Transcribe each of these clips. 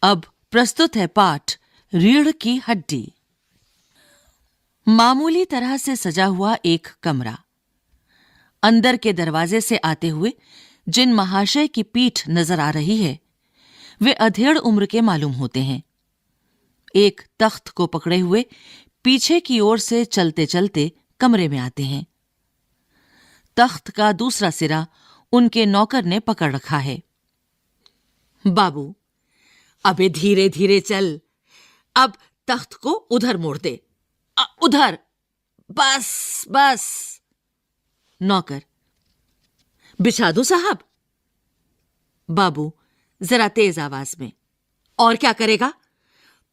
अब प्रस्तुत है पाठ रीढ़ की हड्डी। मामूली तरह से सजा हुआ एक कमरा। अंदर के दरवाजे से आते हुए जिन महाशय की पीठ नजर आ रही है वे अधेड़ उम्र के मालूम होते हैं। एक तख्त को पकड़े हुए पीछे की ओर से चलते चलते कमरे में आते हैं। तख्त का दूसरा सिरा उनके नौकर ने पकड़ रखा है। बाबू, अबे धीरे धीरे चल, अब तख्त को उधर मोड़ दे, उधर, बस बस। नौकर, बिछा दूं साहब? बाबू जरा तेज आवाज में, और क्या करेगा?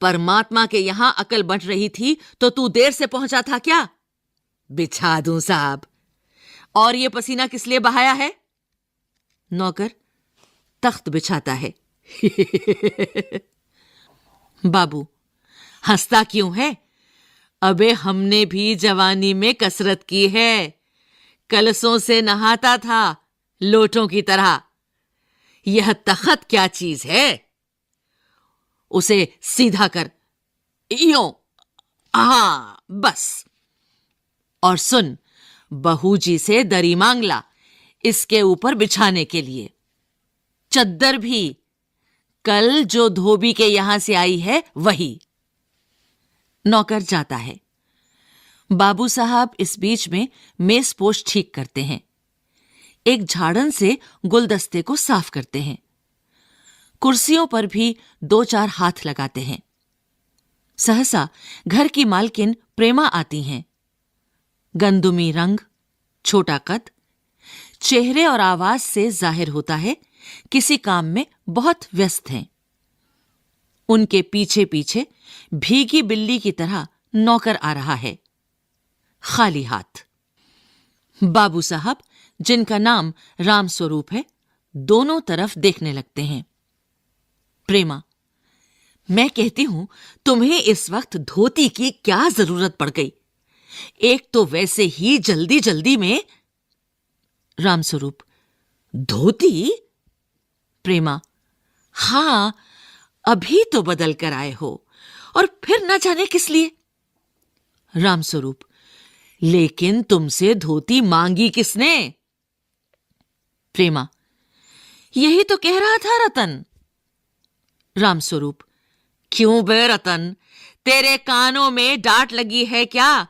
परमात्मा के यहां अकल बंट रही थी तो तू देर से पहुंचा था क्या? बिछा दूं साहब। और ये पसीना किस लिए बहाया है? नौकर तख्त बिछाता है। बाबू, हंसता क्यों है? अबे हमने भी जवानी में कसरत की है, कलसों से नहाता था लोटों की तरह। यह तख्त क्या चीज है? उसे सीधा कर, यूं, हां बस। और सुन, बहू जी से दरी मांग ला इसके ऊपर बिछाने के लिए। चद्दर भी कल जो धोबी के यहां से आई है वही। नौकर जाता है। बाबू साहब इस बीच में मेजपोश ठीक करते हैं। एक झाड़न से गुलदस्ते को साफ करते हैं। कुर्सियों पर भी 2-4 हाथ लगाते हैं। सहसा घर की मालकिन प्रेमा आती हैं। गंदुमी रंग, छोटा कद, चेहरे और आवाज से जाहिर होता है किसी काम में बहुत व्यस्त हैं। उनके पीछे पीछे भीगी बिल्ली की तरह नौकर आ रहा है, खाली हाथ। बाबू साहब, जिनका नाम राम स्वरूप है, दोनों तरफ देखने लगते हैं। प्रेमा, मैं कहती हूं तुम्हें इस वक्त धोती की क्या जरूरत पड़ गई? एक तो वैसे ही जल्दी जल्दी में। राम स्वरूप, धोती? प्रेमा, हां, अभी तो बदल कर आए हो और फिर न जाने किस लिए। राम स्वरूप, लेकिन तुमसे धोती मांगी किसने? प्रेमा, यही तो कह रहा था रतन। राम स्वरूप, क्यों बे रतन, तेरे कानों में डांट लगी है क्या?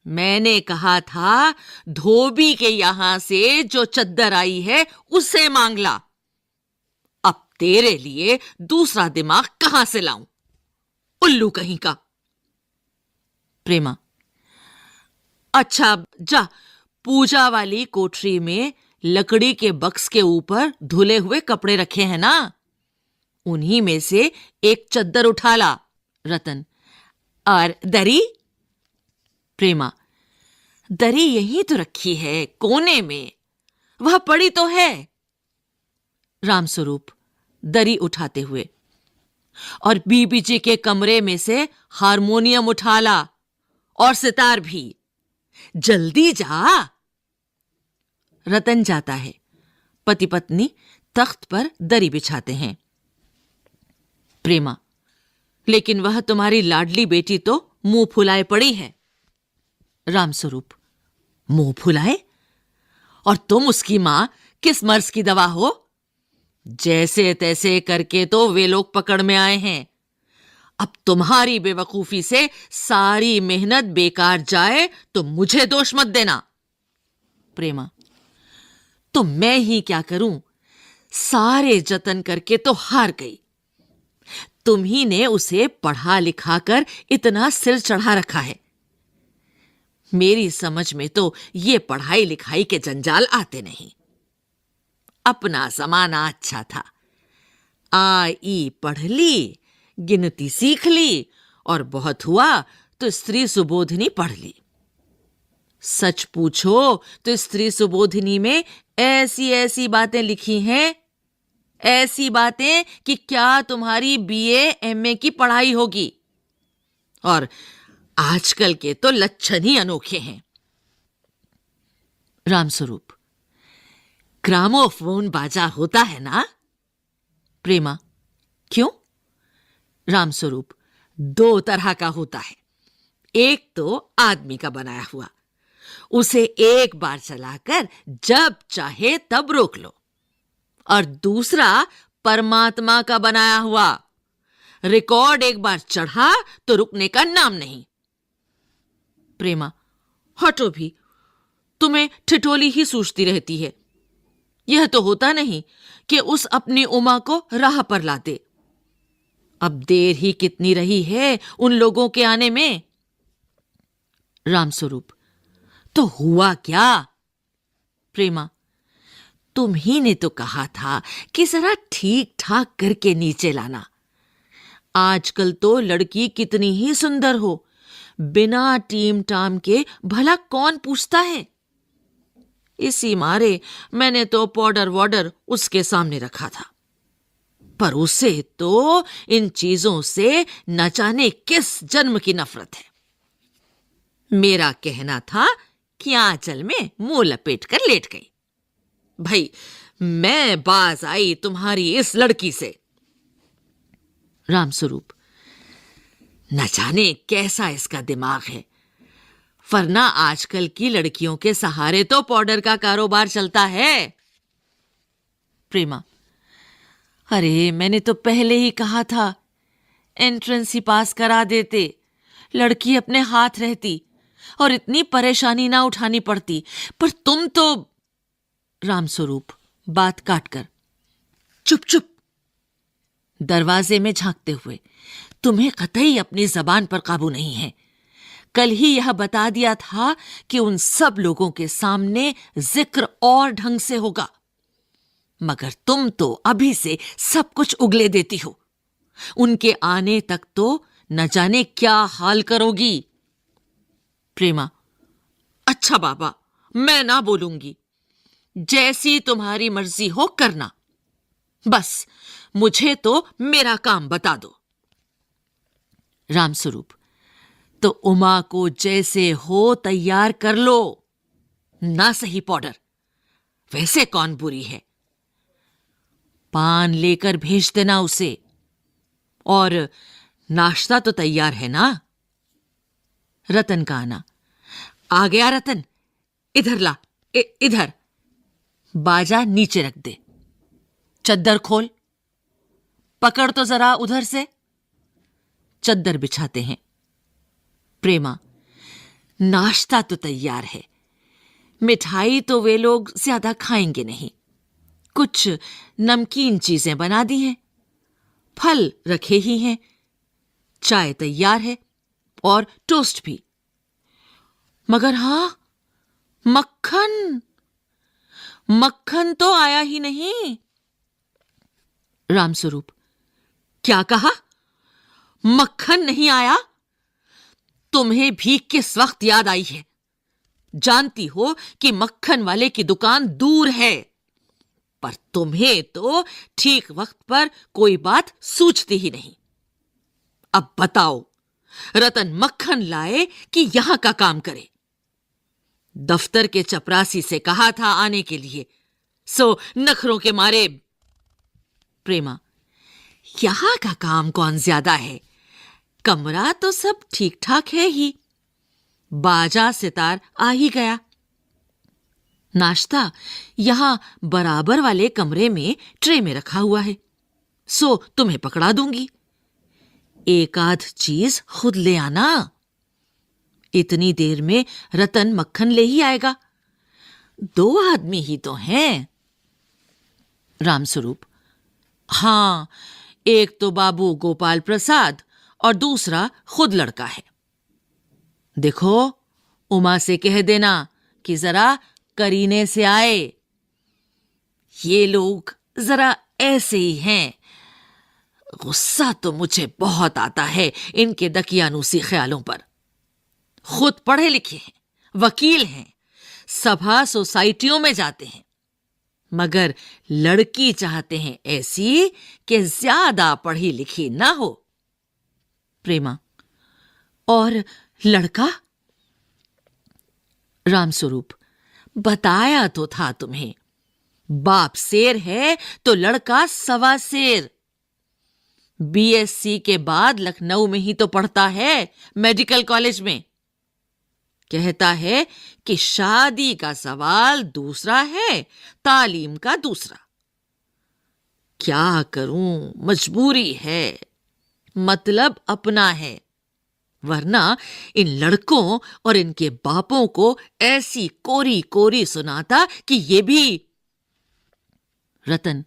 मैंने कहा था धोबी के यहां से जो चद्दर आई है उसे मांग ला। अब तेरे लिए दूसरा दिमाग कहां से लाऊं, उल्लू कहीं का। प्रेमा, अच्छा जा, पूजा वाली कोठरी में लकड़ी के बक्स के ऊपर धुले हुए कपड़े रखे हैं ना, उन्हीं में से एक चद्दर उठा ला। रतन, और दरी? प्रेमा, दरी यहीं तो रखी है कोने में, वह पड़ी तो है। रामस्वरूप दरी उठाते हुए, और बीबी जी के कमरे में से हारमोनियम उठा ला और सितार भी, जल्दी जा। रतन जाता है। पति पत्नी तख्त पर दरी बिछाते हैं। प्रेमा, लेकिन वह तुम्हारी लाडली बेटी तो मुंह फुलाए पड़ी है। रामस्वरूप, मुंह फुलाए? और तुम उसकी मां किस मर्ज की दवा हो? जैसे तैसे करके तो वे लोग पकड़ में आए हैं। अब तुम्हारी बेवकूफी से सारी मेहनत बेकार जाए तो मुझे दोष मत देना। प्रेमा, तो मैं ही क्या करूं, सारे जतन करके तो हार गई। तुम ही ने उसे पढ़ा लिखा कर इतना सिर चढ़ा रखा है। मेरी समझ में तो ये पढ़ाई लिखाई के जंजाल आते नहीं। अपना जमाना अच्छा था, आ ई पढ़ ली, गिनती सीख ली, और बहुत हुआ तो स्त्री सुबोधिनी पढ़ ली। सच पूछो तो स्त्री सुबोधिनी में ऐसी ऐसी बातें लिखी हैं, ऐसी बातें कि क्या तुम्हारी बीए एमए की पढ़ाई होगी। और आजकल के तो लक्षण ही अनोखे हैं। रामस्वरूप, ग्रामोफोन बाजा होता है ना? प्रेमा, क्यों? रामस्वरूप, 2 तरह का होता है। एक तो आदमी का बनाया हुआ, उसे एक बार चलाकर जब चाहे तब रोक लो, और दूसरा परमात्मा का बनाया हुआ, रिकॉर्ड एक बार चढ़ा तो रुकने का नाम नहीं। प्रेमा, हटो भी, तुम्हें ठिठोली ही सूझती रहती है। यह तो होता नहीं कि उस अपनी उमा को राह पर ला दे। अब देर ही कितनी रही है उन लोगों के आने में। रामस्वरूप, तो हुआ क्या? प्रेमा, तुम ही ने तो कहा था कि जरा ठीक ठाक करके नीचे लाना। आजकल तो लड़की कितनी ही सुंदर हो, बिना टीम टाम के भला कौन पूछता है। इसी मारे मैंने तो पाउडर वाडर उसके सामने रखा था, पर उसे तो इन चीजों से न जाने किस जन्म की नफरत है। मेरा कहना था कि आंचल में मुंह लपेट कर लेट गई। भाई, मैं बाज आई तुम्हारी इस लड़की से। रामस्वरूप, न जाने कैसा इसका दिमाग है, वरना आजकल की लड़कियों के सहारे तो पाउडर का कारोबार चलता है। प्रेमा, अरे मैंने तो पहले ही कहा था, एंट्रेंस ही पास करा देते, लड़की अपने हाथ रहती और इतनी परेशानी ना उठानी पड़ती। पर तुम तो। रामस्वरूप बात काटकर, चुप चुप। दरवाजे में झांकते हुए, तुम्हें कतई अपनी जबान पर काबू नहीं है। कल ही यह बता दिया था कि उन सब लोगों के सामने जिक्र और ढंग से होगा, मगर तुम तो अभी से सब कुछ उगले देती हो। उनके आने तक तो न जाने क्या हाल करोगी। प्रेमा, अच्छा बाबा, मैं ना बोलूंगी, जैसी तुम्हारी मर्जी हो करना, बस मुझे तो मेरा काम बता दो। रामस्वरूप, तो उमा को जैसे हो तैयार कर लो, ना सही पाउडर, वैसे कौन बुरी है। पान लेकर भेज देना उसे, और नाश्ता तो तैयार है ना। रतन का आना, आ गया रतन, इधर ला, इधर। बाजा नीचे रख दे, चद्दर खोल, पकड़ तो जरा उधर से। चद्दर बिछाते हैं। प्रेमा, नाश्ता तो तैयार है, मिठाई तो वे लोग ज्यादा खाएंगे नहीं, कुछ नमकीन चीजें बना दी हैं, फल रखे ही हैं, चाय तैयार है और टोस्ट भी, मगर हां, मक्खन, मक्खन तो आया ही नहीं। रामस्वरूप, क्या कहा? मक्खन नहीं आया? तुम्हें भी किस वक्त याद आई है? जानती हो कि मक्खन वाले की दुकान दूर है, पर तुम्हें तो ठीक वक्त पर कोई बात सूझती ही नहीं। अब बताओ, रतन मक्खन लाए कि यहां का काम करे? दफ्तर के चपरासी से कहा था आने के लिए, सो नखरों के मारे। प्रेमा, यहां का काम कौन ज्यादा है, कमरा तो सब ठीक ठाक है ही, बाजा सितार आ ही गया। नाश्ता यहां बराबर वाले कमरे में ट्रे में रखा हुआ है, सो तुम्हें पकड़ा दूंगी। एक आध चीज खुद ले आना। इतनी देर में रतन मक्खन ले ही आएगा, 2 आदमी ही तो हैं। रामस्वरूप, हां, एक तो बाबू गोपाल प्रसाद और दूसरा खुद लड़का है। देखो, उमा से कह देना कि जरा करीने से आए। ये लोग जरा ऐसे ही हैं। गुस्सा तो मुझे बहुत आता है इनके दकियानूसी ख्यालों पर। खुद पढ़े लिखे हैं, वकील हैं, सभा सोसाइटियों में जाते हैं, मगर लड़की चाहते हैं ऐसी कि ज्यादा पढ़ी लिखी ना हो। प्रेमा, और लड़का? रामस्वरूप, बताया तो था तुम्हें, बाप शेर है तो लड़का 1.25 शेर। बीएससी के बाद लखनऊ में ही तो पढ़ता है, मेडिकल कॉलेज में। कहता है कि शादी का सवाल दूसरा है, तालीम का दूसरा। क्या करूं, मजबूरी है, मतलब अपना है, वरना इन लड़कों और इनके बापों को ऐसी कोरी कोरी सुनाता कि ये भी। रतन,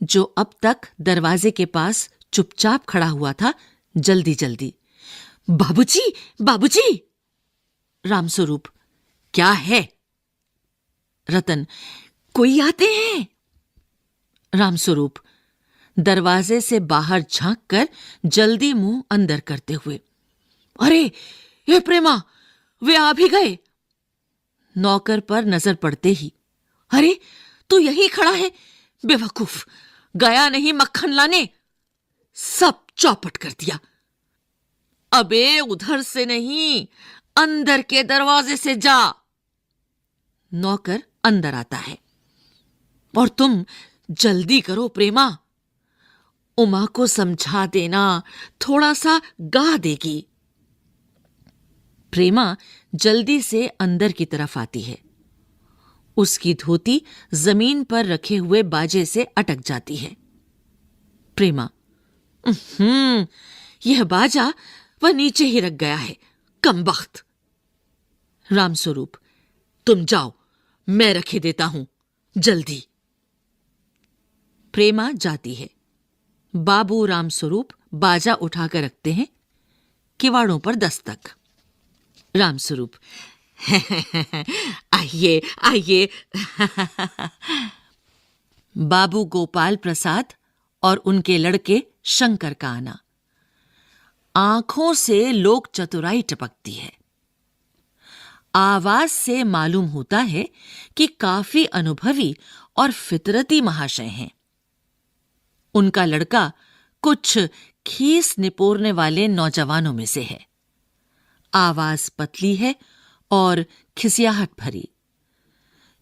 जो अब तक दरवाजे के पास चुपचाप खड़ा हुआ था, जल्दी जल्दी, बाबूजी, बाबूजी। रामस्वरूप, क्या है? रतन, कोई आते हैं। रामस्वरूप दरवाजे से बाहर झांककर जल्दी मुंह अंदर करते हुए, अरे ये प्रेमा, वे आ भी गए। नौकर पर नजर पड़ते ही, अरे तू यही खड़ा है, बेवकूफ, गया नहीं मक्खन लाने? सब चौपट कर दिया। अबे उधर से नहीं, अंदर के दरवाजे से जा। नौकर अंदर आता है। और तुम जल्दी करो प्रेमा, उमा को समझा देना, थोड़ा सा गा देगी। प्रेमा जल्दी से अंदर की तरफ आती है। उसकी धोती जमीन पर रखे हुए बाजे से अटक जाती है। प्रेमा, यह बाजा वह नीचे ही रख गया है, कमबख्त। रामस्वरूप, तुम जाओ, मैं रखे देता हूं, जल्दी। प्रेमा जाती है। बाबू रामस्वरूप बाजा उठाकर रखते हैं। किवाड़ों पर दस्तक। रामस्वरूप, आइए आइए। बाबू गोपाल प्रसाद और उनके लड़के शंकर का आना। आंखों से लोक चतुराई टपकती है। आवाज से मालूम होता है कि काफी अनुभवी और फितरती महाशय हैं। उनका लड़का कुछ खीस निपोरने वाले नौजवानों में से है। आवाज पतली है और खिसियाहट भरी।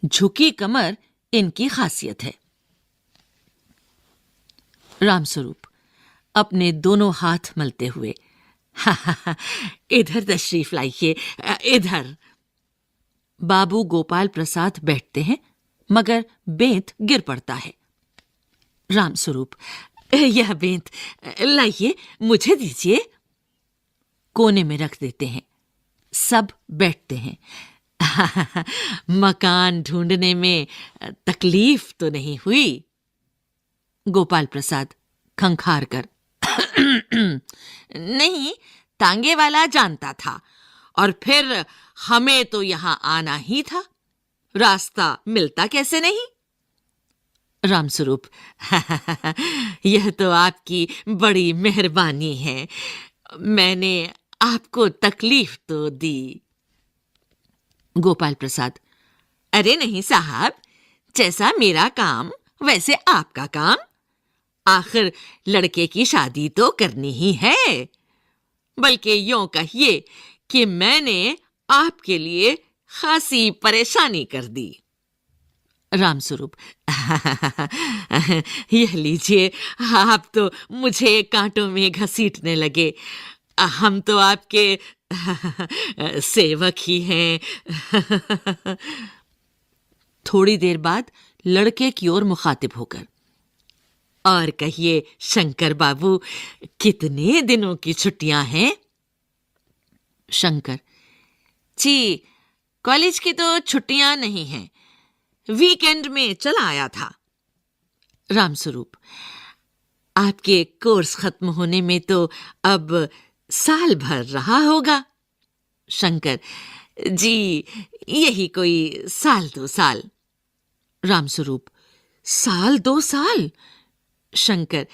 झुकी कमर इनकी खासियत है। रामस्वरूप अपने दोनों हाथ मलते हुए, इधर तशरीफ लाइए, इधर। बाबू गोपाल प्रसाद बैठते हैं, मगर बेंत गिर पड़ता है। रामस्वरूप, यह बेंत लाइए, मुझे दीजिए। कोने में रख देते हैं। सब बैठते हैं। मकान ढूंढने में तकलीफ तो नहीं हुई? गोपाल प्रसाद खंखार कर, नहीं, तांगे वाला जानता था, और फिर हमें तो यहां आना ही था, रास्ता मिलता कैसे नहीं? रामस्वरूप, यह तो आपकी बड़ी मेहरबानी है, मैंने आपको तकलीफ तो दी। गोपाल प्रसाद, अरे नहीं साहब, जैसा मेरा काम वैसे आपका काम, आखिर लड़के की शादी तो करनी ही है, बल्कि यूं कहिए कि मैंने आपके लिए खासी परेशानी कर दी। रामस्वरूप, यह लीजिए, आप तो मुझे कांटों में घसीटने लगे, हम तो आपके सेवक ही हैं। थोड़ी देर बाद लड़के की ओर मुखातिब होकर, और कहिए शंकर बाबू, कितने दिनों की छुट्टियां हैं? शंकर, जी, कॉलेज की तो छुट्टियां नहीं हैं, वीकेंड में चला आया था। रामस्वरूप, आपके कोर्स खत्म होने में तो अब साल भर रहा होगा। शंकर, जी, यही कोई 1-2 साल। रामस्वरूप, 1-2 साल? शंकर,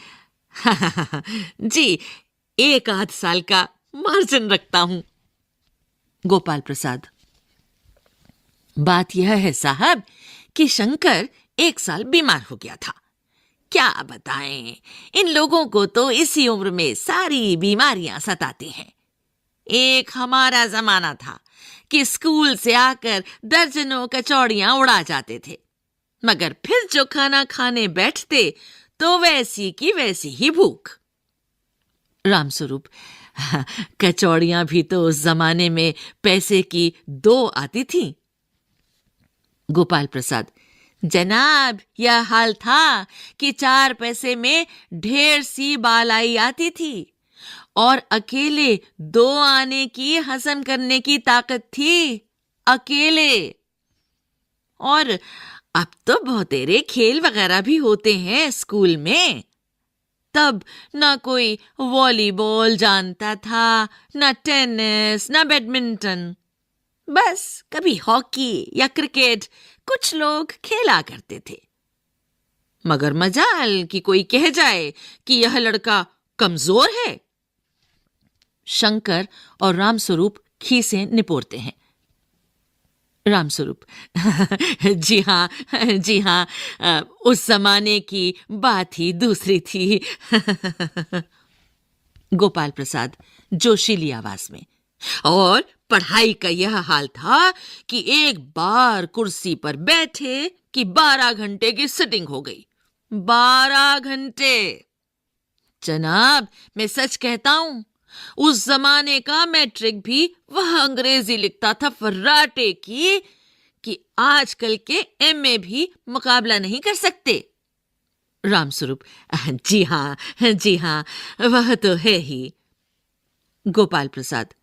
जी, 1-8 साल का मार्जिन रखता हूं। गोपाल प्रसाद, बात यह है साहब कि शंकर 1 साल बीमार हो गया था। क्या बताएं, इन लोगों को तो इसी उम्र में सारी बीमारियां सताती हैं। एक हमारा जमाना था कि स्कूल से आकर दर्जनों कचौड़ियां उड़ा जाते थे, मगर फिर जो खाना खाने बैठते तो वैसी की वैसी ही भूख। रामस्वरूप, कचौड़ियां भी तो उस जमाने में पैसे की 2 आती थी। गोपाल प्रसाद, जनाब, यह हाल था कि 4 पैसे में ढेर सी बालाई आती थी और अकेले 2 आने की हजम करने की ताकत थी, अकेले। और अब तो बहुतेरे खेल वगैरह भी होते हैं स्कूल में। तब ना कोई वॉलीबॉल जानता था, ना टेनिस, ना बैडमिंटन। बस कभी हॉकी या क्रिकेट कुछ लोग खेला करते थे। मगर मजाल कि कोई कह जाए कि यह लड़का कमजोर है। शंकर और रामस्वरूप खीसें निपोरते हैं। रामस्वरूप, जी हाँ, उस जमाने की बात ही दूसरी थी। गोपाल प्रसाद जोशीली आवाज में, और पढ़ाई का यह हाल था कि एक बार कुर्सी पर बैठे कि 12 घंटे की सिटिंग हो गई। 12 घंटे। जनाब, मैं सच कहता हूं, उस जमाने का मैट्रिक भी वह अंग्रेजी लिखता था फर्राटे की कि आजकल के एमए भी मुकाबला नहीं कर सकते। रामस्वरूप, जी हाँ, वह तो है ही। गोपाल प्रसाद,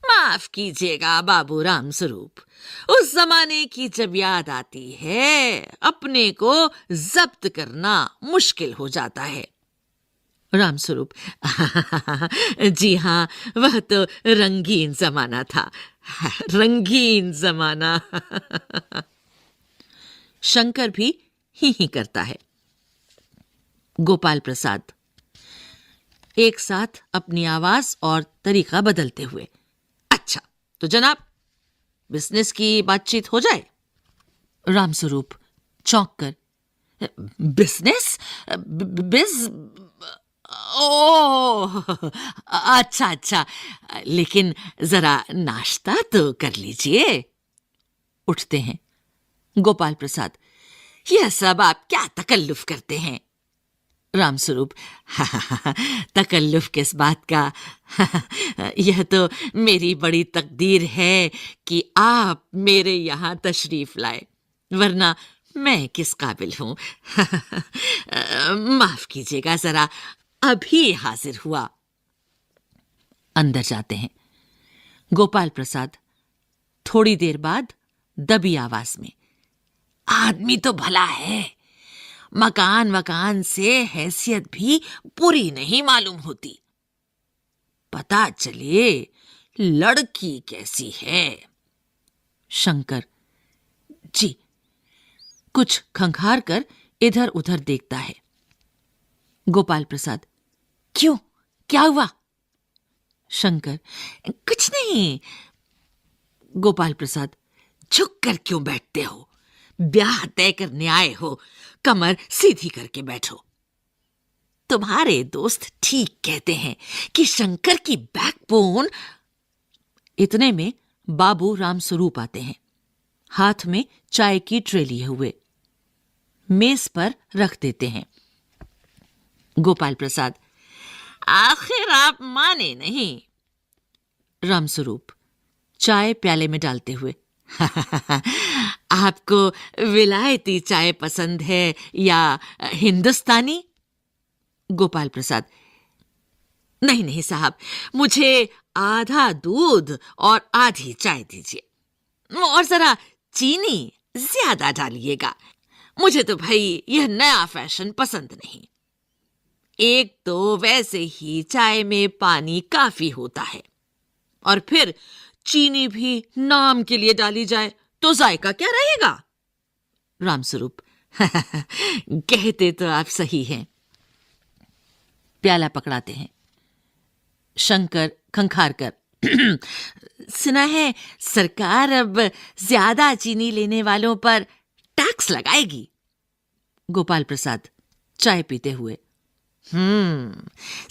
माफ कीजिएगा बाबू रामस्वरूप, उस जमाने की जब याद आती है अपने को जब्त करना मुश्किल हो जाता है। रामस्वरूप, जी हाँ, वह तो रंगीन जमाना था, रंगीन जमाना। शंकर भी ही करता है। गोपाल प्रसाद एक साथ अपनी आवाज और तरीका बदलते हुए, अच्छा तो जनाब, बिजनेस की बातचीत हो जाए। रामस्वरूप चौंक कर, बिजनेस? ओह, अच्छा, लेकिन जरा नाश्ता तो कर लीजिए। उठते हैं। गोपाल प्रसाद, यह सब आप क्या तकल्लुफ करते हैं? रामस्वरूप, तकल्लुफ किस बात का? यह तो मेरी बड़ी तकदीर है कि आप मेरे यहां तशरीफ लाए, वरना मैं किस काबिल हूं। माफ कीजिएगा, जरा अभी हाजिर हुआ। अंदर जाते हैं। गोपाल प्रसाद थोड़ी देर बाद दबी आवाज में, आदमी तो भला है, मकान से हैसियत भी बुरी नहीं मालूम होती। पता चले लड़की कैसी है। शंकर, जी। कुछ खंखार कर इधर उधर देखता है। गोपाल प्रसाद, क्यों, क्या हुआ? शंकर, कुछ नहीं। गोपाल प्रसाद, झुक कर क्यों बैठते हो? ब्याह तय करने आए हो, कमर सीधी करके बैठो। तुम्हारे दोस्त ठीक कहते हैं कि शंकर की बैकबोन। इतने में बाबू रामस्वरूप आते हैं, हाथ में चाय की ट्रे लिए हुए। मेज पर रख देते हैं। गोपाल प्रसाद, आखिर आप माने नहीं। रामस्वरूप चाय प्याले में डालते हुए, आपको विलायती चाय पसंद है या हिंदुस्तानी? गोपाल प्रसाद, नहीं साहब, मुझे आधा दूध और आधी चाय दीजिए, और जरा चीनी ज्यादा डालिएगा। मुझे तो भाई यह नया फैशन पसंद नहीं। एक तो वैसे ही चाय में पानी काफी होता है, और फिर चीनी भी नाम के लिए डाली जाए तो जायका क्या रहेगा? रामस्वरूप, कहते तो आप सही हैं। प्याला पकड़ाते हैं। शंकर खंखार कर, सुना है सरकार अब ज्यादा चीनी लेने वालों पर टैक्स लगाएगी। गोपाल प्रसाद चाय पीते हुए,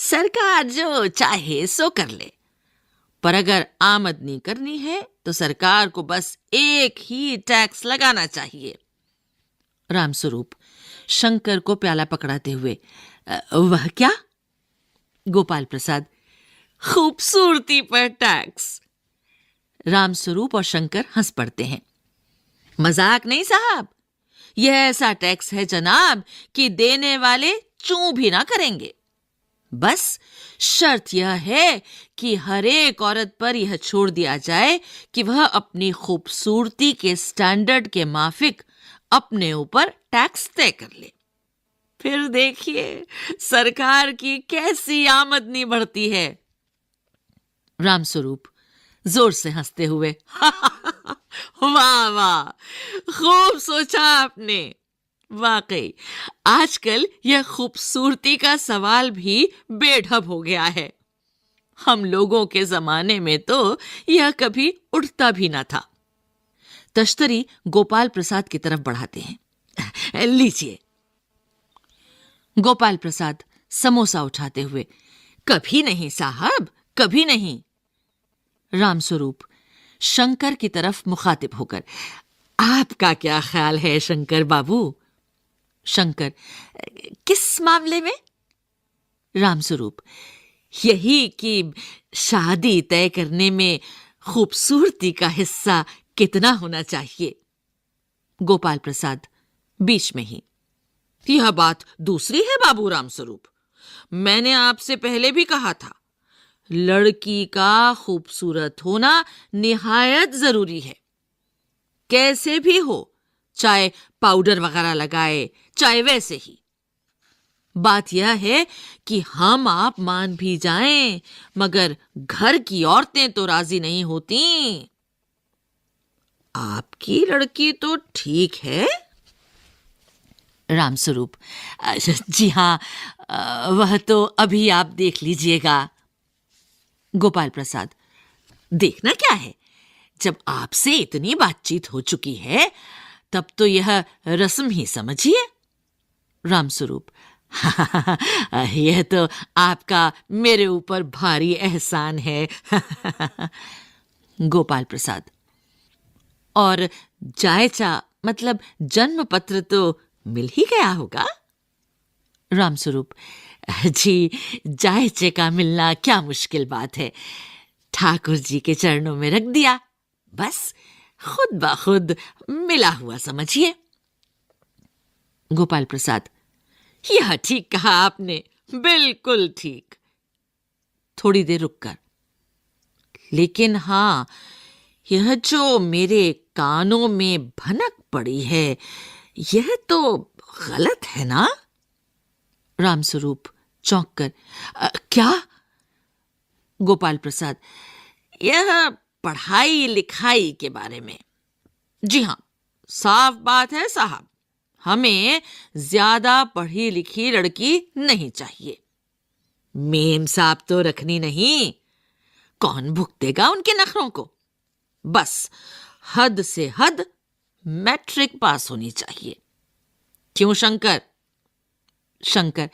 सरकार जो चाहे सो कर ले, पर अगर आमदनी करनी है तो सरकार को बस एक ही टैक्स लगाना चाहिए। रामस्वरूप शंकर को प्याला पकड़ाते हुए, वह क्या? गोपाल प्रसाद, खूबसूरती पर टैक्स। रामस्वरूप और शंकर हंस पड़ते हैं। मजाक नहीं साहब, यह ऐसा टैक्स है जनाब कि देने वाले चूं भी ना करेंगे। बस शर्त यह है कि हर एक औरत पर यह छोड़ दिया जाए कि वह अपनी खूबसूरती के स्टैंडर्ड के माफिक अपने ऊपर टैक्स तय कर ले। फिर देखिए सरकार की कैसी आमदनी बढ़ती है। रामस्वरूप जोर से हंसते हुए, वाह वाह, खूब सोचा आपने। वाकई आजकल यह खूबसूरती का सवाल भी बेढब हो गया है। हम लोगों के जमाने में तो यह कभी उठता भी ना था। तश्तरी गोपाल प्रसाद की तरफ बढ़ाते हैं। लीजिए। गोपाल प्रसाद समोसा उठाते हुए, कभी नहीं साहब, कभी नहीं। रामस्वरूप शंकर की तरफ मुखातिब होकर, आपका क्या ख्याल है शंकर बाबू? शंकर, किस मामले में? रामस्वरूप, यही कि शादी तय करने में खूबसूरती का हिस्सा कितना होना चाहिए। गोपाल प्रसाद बीच में ही, यह बात दूसरी है बाबू रामस्वरूप। मैंने आपसे पहले भी कहा था, लड़की का खूबसूरत होना निहायत जरूरी है। कैसे भी हो, चाहे पाउडर वगैरह लगाए, चाहे वैसे ही। बात यह है कि हम आप मान भी जाएं, मगर घर की औरतें तो राजी नहीं होती। आपकी लड़की तो ठीक है। रामस्वरूप, जी हां, वह तो अभी आप देख लीजिएगा। गोपाल प्रसाद, देखना क्या है, जब आपसे इतनी बातचीत हो चुकी है तब तो यह रस्म ही समझिए। रामस्वरूप, यह तो आपका मेरे ऊपर भारी एहसान है। गोपाल प्रसाद, और जायचा मतलब जन्म पत्र तो मिल ही गया होगा। रामस्वरूप, जी जायचे का मिलना क्या मुश्किल बात है, ठाकुर जी के चरणों में रख दिया, बस खुद ब खुद मिला हुआ समझिए। गोपाल प्रसाद, यह ठीक कहा आपने, बिल्कुल ठीक। थोड़ी देर रुककर, लेकिन हां, यह जो मेरे कानों में भनक पड़ी है, यह तो गलत है ना? रामस्वरूप चौंक कर, क्या? गोपाल प्रसाद, यह पढ़ाई लिखाई के बारे में। जी हां, साफ बात है साहब, हमें ज्यादा पढ़ी लिखी लड़की नहीं चाहिए। मेम साहब तो रखनी नहीं, कौन भुगतेगा उनके नखरों को? बस हद से हद मैट्रिक पास होनी चाहिए। क्यों शंकर? शंकर,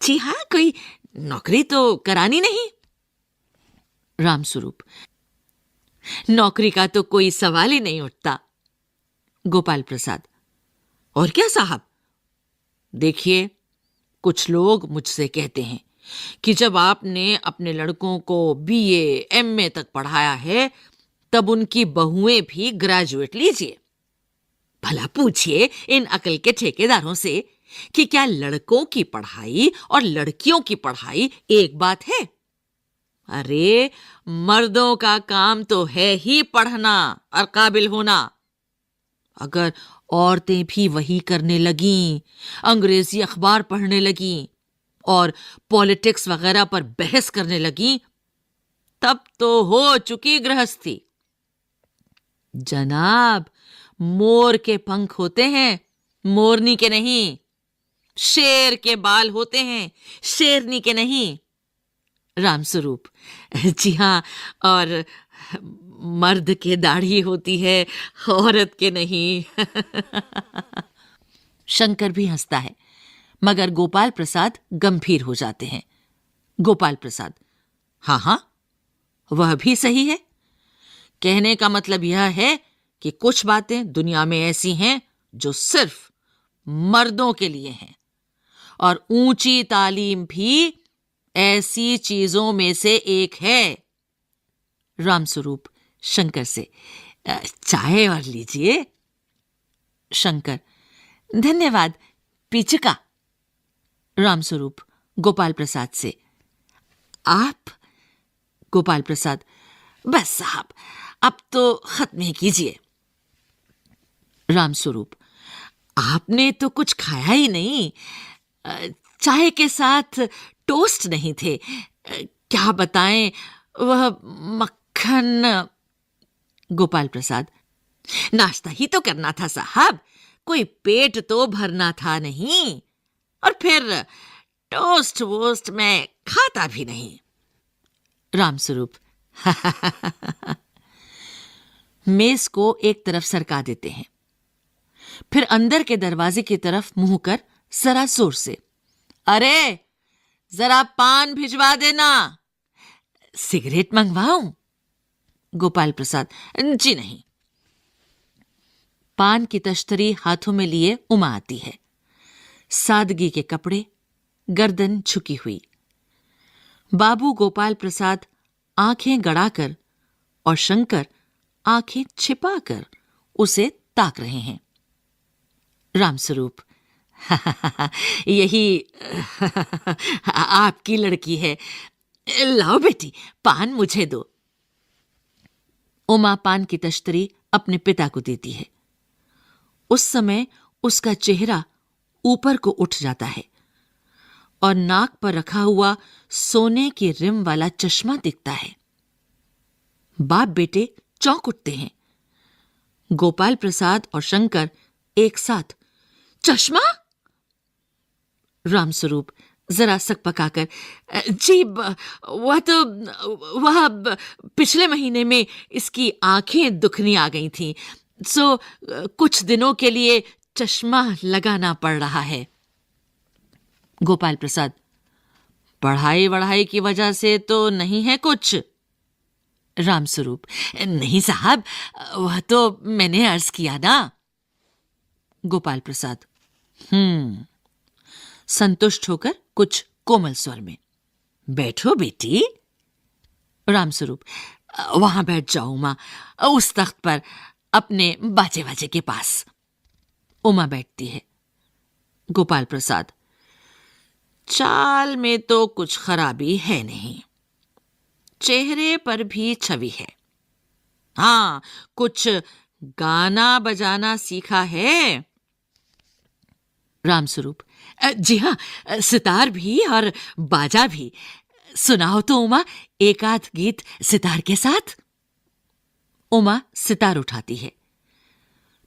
जी हां, कोई नौकरी तो करानी नहीं। रामस्वरूप, नौकरी का तो कोई सवाल ही नहीं उठता। गोपाल प्रसाद, और क्या साहब? देखिए, कुछ लोग मुझसे कहते हैं कि जब आपने अपने लड़कों को बीए एमए तक पढ़ाया है, तब उनकी बहुएं भी ग्रेजुएट लीजिए। भला पूछिए इन अकल के ठेकेदारों से कि क्या लड़कों की पढ़ाई और लड़कियों की पढ़ाई एक बात है? अरे मर्दों का काम तो है ही पढ़ना और काबिल होना। अगर औरतें भी वही करने लगीं, अंग्रेजी अखबार पढ़ने लगीं और पॉलिटिक्स वगैरह पर बहस करने लगीं, तब तो हो चुकी गृहस्थी। जनाब, मोर के पंख होते हैं, मोरनी के नहीं। शेर के बाल होते हैं, शेरनी के नहीं। रामस्वरूप, जी हां, और मर्द के दाढ़ी होती है, औरत के नहीं। शंकर भी हंसता है, मगर गोपाल प्रसाद गंभीर हो जाते हैं। गोपाल प्रसाद, हां हां, वह भी सही है। कहने का मतलब यह है कि कुछ बातें दुनिया में ऐसी हैं जो सिर्फ मर्दों के लिए हैं, और ऊंची तालीम भी ऐसी चीजों में से एक है। रामस्वरूप शंकर से, चाय और लीजिए। शंकर, धन्यवाद, पी चुका। रामस्वरूप गोपाल प्रसाद से, आप? गोपाल प्रसाद, बस साहब, अब तो खत्म ही कीजिए। रामस्वरूप, आपने तो कुछ खाया ही नहीं। चाय के साथ टोस्ट नहीं थे। क्या बताएं, वह मक्खन। गोपाल प्रसाद, नाश्ता ही तो करना था साहब, कोई पेट तो भरना था नहीं, और फिर टोस्ट वोस्ट मैं खाता भी नहीं। रामस्वरूप मेज को एक तरफ सरका देते हैं, फिर अंदर के दरवाजे की तरफ मुंह कर जरा जोर से, अरे जरा पान भिजवा देना। सिगरेट मंगवाऊं? गोपाल प्रसाद, जी नहीं। पान की तश्तरी हाथों में लिए उमा आती है, सादगी के कपड़े, गर्दन झुकी हुई। बाबू गोपाल प्रसाद आंखें गड़ाकर और शंकर आंखें छिपाकर उसे ताक रहे हैं। रामस्वरूप, यही आपकी लड़की है, लाओ बेटी, पान मुझे दो। उमा पान की तश्तरी अपने पिता को देती है। उस समय उसका चेहरा ऊपर को उठ जाता है और नाक पर रखा हुआ सोने के रिम वाला चश्मा दिखता है। बाप बेटे चौंक उठते हैं। गोपाल प्रसाद और शंकर एक साथ, चश्मा? रामस्वरूप जरा सकपकाकर, जी वह पिछले महीने में इसकी आंखें दुखनी आ गई थीं, सो कुछ दिनों के लिए चश्मा लगाना पड़ रहा है। गोपाल प्रसाद, पढ़ाई वढ़ाई की वजह से तो नहीं है कुछ? रामस्वरूप, नहीं साहब, वह तो मैंने अर्ज किया ना। गोपाल प्रसाद, संतुष्ट होकर कुछ कोमल स्वर में, बैठो बेटी। रामस्वरूप, वहां बैठ जाओ उमा, उस तख्त पर अपने बाजे बाजे के पास। उमा बैठती है। गोपाल प्रसाद, चाल में तो कुछ खराबी है नहीं, चेहरे पर भी छवि है। हाँ, कुछ गाना बजाना सीखा है? रामस्वरूप, जी हाँ, सितार भी और बाजा भी। सुनाओ तो उमा, एक आध गीत सितार के साथ। उमा सितार उठाती है।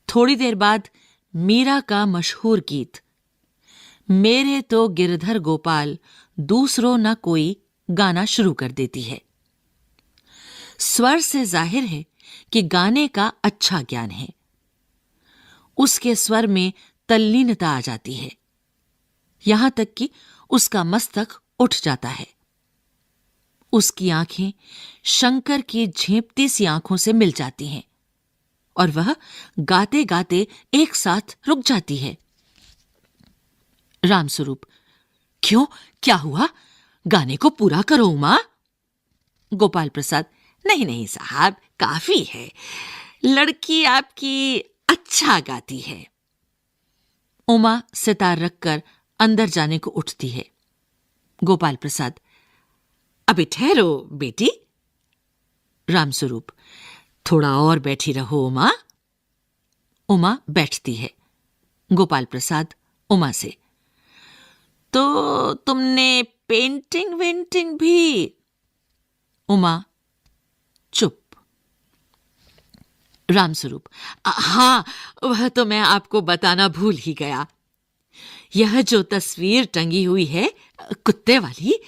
थोड़ी देर बाद मीरा का मशहूर गीत, मेरे तो गिरधर गोपाल दूसरों न कोई, गाना शुरू कर देती है। स्वर से जाहिर है कि गाने का अच्छा ज्ञान है। उसके स्वर में तल्लीनता आ जाती है, यहां तक कि उसका मस्तक उठ जाता है। उसकी आंखें शंकर की झेंपती सी आंखों से मिल जाती हैं और वह गाते गाते एक साथ रुक जाती है। रामस्वरूप, क्यों, क्या हुआ? गाने को पूरा करो उमा। गोपाल प्रसाद, नहीं नहीं साहब, काफी है, लड़की आपकी अच्छा गाती है। उमा सितार रखकर अंदर जाने को उठती है। गोपाल प्रसाद, अभी ठहरो बेटी। रामस्वरूप, थोड़ा और बैठी रहो उमा। उमा बैठती है। गोपाल प्रसाद उमा से, तो तुमने पेंटिंग वेंटिंग भी? उमा चुप। रामस्वरूप, हाँ, वह तो मैं आपको बताना भूल ही गया। यह जो तस्वीर टंगी हुई है कुत्ते वाली,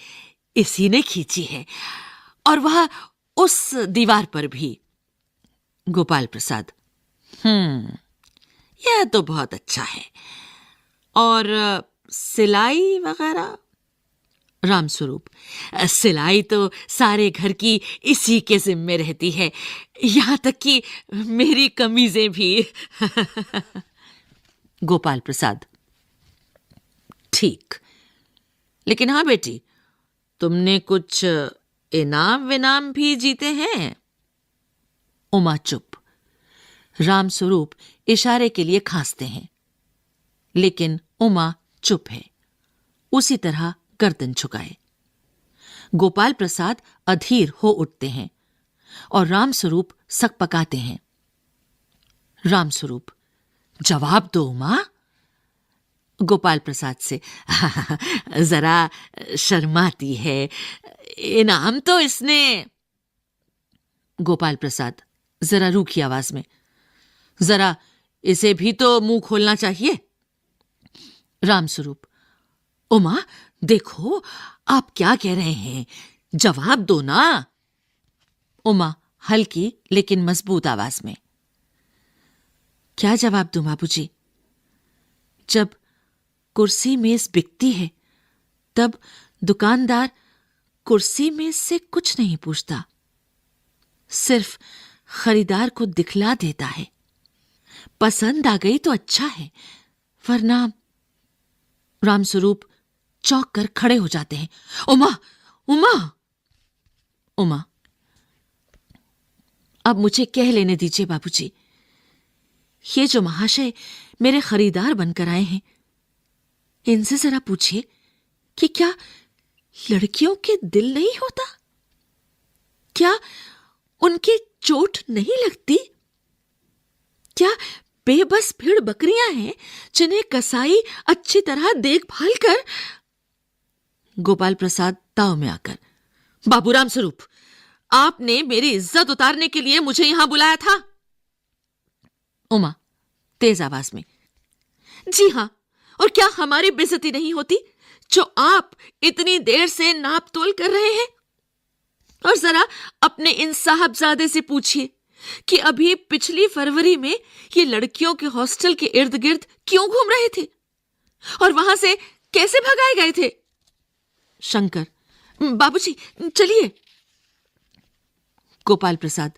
इसी ने खींची है, और वह उस दीवार पर भी। गोपाल प्रसाद, यह तो बहुत अच्छा है, और सिलाई वगैरह? रामस्वरूप, सिलाई तो सारे घर की इसी के जिम्मे रहती है, यहां तक कि मेरी कमीजें भी। गोपाल प्रसाद, ठीक, लेकिन हाँ बेटी, तुमने कुछ इनाम विनाम भी जीते हैं? उमा चुप। रामस्वरूप इशारे के लिए खांसते हैं, लेकिन उमा चुप है, उसी तरह गर्दन झुकाए। गोपाल प्रसाद अधीर हो उठते हैं और रामस्वरूप सकपकाते हैं। रामस्वरूप, जवाब दो उमा। गोपाल प्रसाद से, जरा शर्माती है, इनाम तो इसने। गोपाल प्रसाद जरा रूखी आवाज में, जरा इसे भी तो मुंह खोलना चाहिए। रामस्वरूप, उमा देखो आप क्या कह रहे हैं, जवाब दो ना। उमा हल्की लेकिन मजबूत आवाज में, क्या जवाब दूं बाबूजी? जब कुर्सी मेज बिकती है तब दुकानदार कुर्सी मेज से कुछ नहीं पूछता, सिर्फ खरीदार को दिखला देता है। पसंद आ गई तो अच्छा है, वरना। रामस्वरूप चौंक कर खड़े हो जाते हैं। उमा, उमा, उमा, अब मुझे कह लेने दीजिए बाबूजी। ये जो महाशय मेरे खरीदार बनकर आए हैं, इनसे जरा पूछिए कि क्या लड़कियों के दिल नहीं होता? क्या उनकी चोट नहीं लगती? क्या बेबस भेड़ बकरियां हैं जिन्हें कसाई अच्छी तरह देखभाल कर। गोपाल प्रसाद ताव में आकर, बाबू रामस्वरूप, आपने मेरी इज्जत उतारने के लिए मुझे यहां बुलाया था? उमा तेज आवाज में, जी हां, और क्या हमारी बेइज्जती नहीं होती जो आप इतनी देर से नाप तोल कर रहे हैं? और जरा अपने इन साहबजादे से पूछिए कि अभी पिछली फरवरी में ये लड़कियों के हॉस्टल के इर्द गिर्द क्यों घूम रहे थे और वहां से कैसे भगाए गए थे? शंकर, बाबूजी चलिए। गोपाल प्रसाद,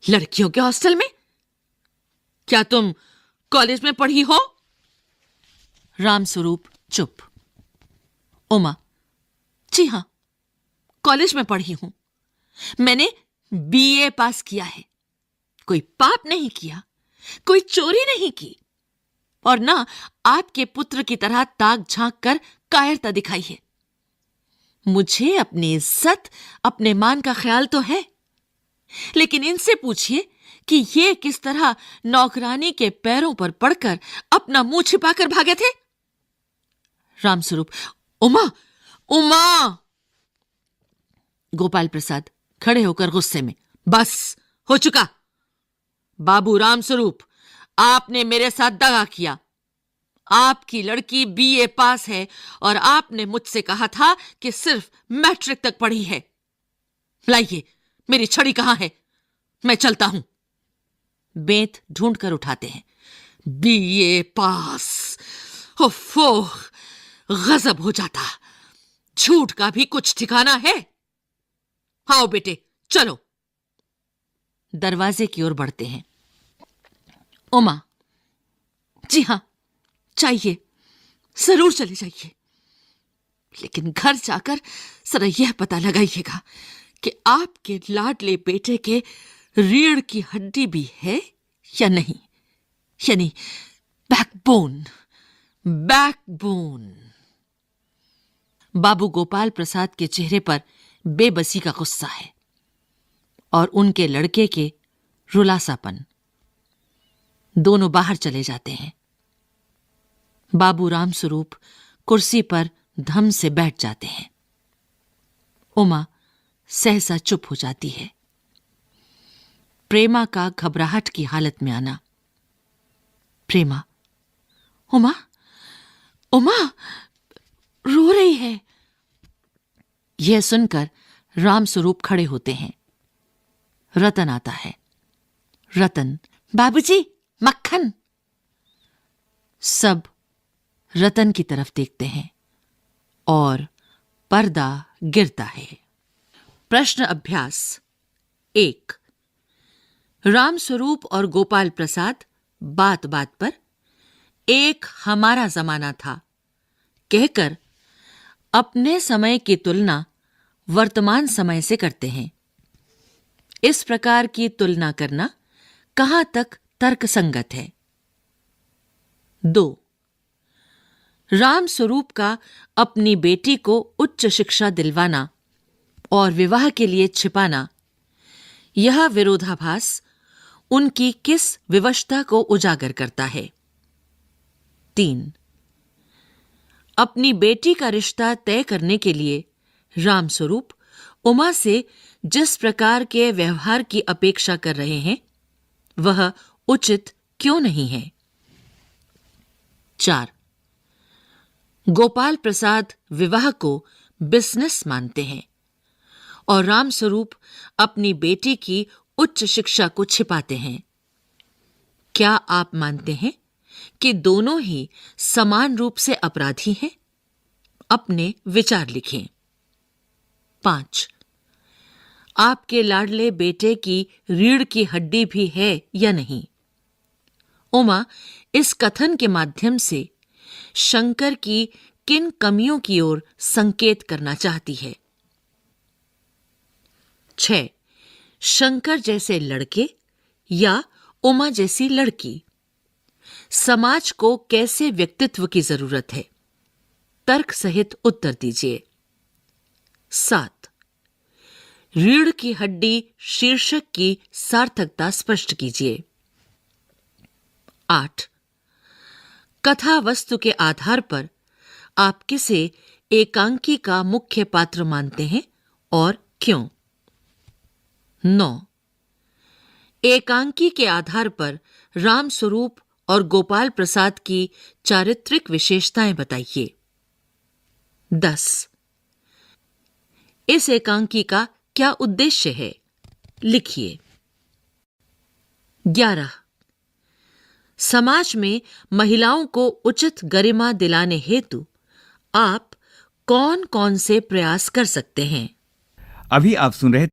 लड़कियों के हॉस्टल में? क्या तुम कॉलेज में पढ़ी हो? रामस्वरूप चुप। उमा, जी हां, कॉलेज में पढ़ी हूं। मैंने बीए पास किया है। कोई पाप नहीं किया, कोई चोरी नहीं की, और ना आपके पुत्र की तरह ताक झांक कर कायरता दिखाई है। मुझे अपनी इज्जत, अपने मान का ख्याल तो है, लेकिन इनसे पूछिए कि ये किस तरह नौकरानी के पैरों पर पड़कर अपना मुंह छिपाकर भागे थे। रामस्वरूप, उमा, उमा। गोपाल प्रसाद खड़े होकर गुस्से में, बस हो चुका। बाबू रामस्वरूप, आपने मेरे साथ दगा किया। आपकी लड़की बीए पास है और आपने मुझसे कहा था कि सिर्फ मैट्रिक तक पढ़ी है। लाइए, मेरी छड़ी कहां है? मैं चलता हूं। बेंत ढूंढ कर उठाते हैं। बीए पास, ओफो, गजब हो जाता। झूठ का भी कुछ ठिकाना है। आओ बेटे, चलो। दरवाजे की ओर बढ़ते हैं। उमा, जी हां, चाहिए, जरूर चले जाइए, लेकिन घर जाकर जरा यह पता लगाइएगा कि आपके लाडले बेटे के रीढ़ की हड्डी भी है या नहीं, यानी बैकबोन, बैकबोन। बाबू गोपाल प्रसाद के चेहरे पर बेबसी का गुस्सा है और उनके लड़के के रुलासापन। दोनों बाहर चले जाते हैं। बाबू रामस्वरूप कुर्सी पर धम से बैठ जाते हैं। उमा सहसा चुप हो जाती है। प्रेमा का घबराहट की हालत में आना। प्रेमा, उमा, उमा रो रही है। यह सुनकर रामस्वरूप खड़े होते हैं। रतन आता है। रतन, बाबूजी, मक्खन। सब रतन की तरफ देखते हैं और पर्दा गिरता है। प्रश्न अभ्यास 1। रामस्वरूप और गोपाल प्रसाद बात बात पर एक हमारा जमाना था कहकर अपने समय की तुलना वर्तमान समय से करते हैं। इस प्रकार की तुलना करना कहां तक तर्कसंगत है? 2. राम स्वरूप का अपनी बेटी को उच्च शिक्षा दिलवाना और विवाह के लिए छिपाना, यह विरोधाभास उनकी किस विवशता को उजागर करता है? 3. अपनी बेटी का रिश्ता तय करने के लिए रामस्वरूप उमा से जिस प्रकार के व्यवहार की अपेक्षा कर रहे हैं, वह उचित क्यों नहीं है? 4. गोपाल प्रसाद विवाह को बिजनेस मानते हैं और रामस्वरूप अपनी बेटी की उच्च शिक्षा को छिपाते हैं। क्या आप मानते हैं कि दोनों ही समान रूप से अपराधी हैं? अपने विचार लिखें। 5. आपके लाडले बेटे की रीढ़ की हड्डी भी है या नहीं? उमा इस कथन के माध्यम से शंकर की किन कमियों की ओर संकेत करना चाहती है? 6. शंकर जैसे लड़के या उमा जैसी लड़की? समाज को कैसे व्यक्तित्व की जरूरत है? तर्क सहित उत्तर दीजिए। 7. रीढ़ की हड्डी शीर्षक की सार्थकता स्पष्ट कीजिए। 8. कथा वस्तु के आधार पर आप किसे एकांकी का मुख्य पात्र मानते हैं और क्यों? 9. एकांकी के आधार पर रामस्वरूप और गोपाल प्रसाद की चारित्रिक विशेषताएं बताइए। 10. इस एकांकी का क्या उद्देश्य है? लिखिए। 11. समाज में महिलाओं को उचित गरिमा दिलाने हेतु आप कौन कौन से प्रयास कर सकते हैं? अभी आप सुन रहे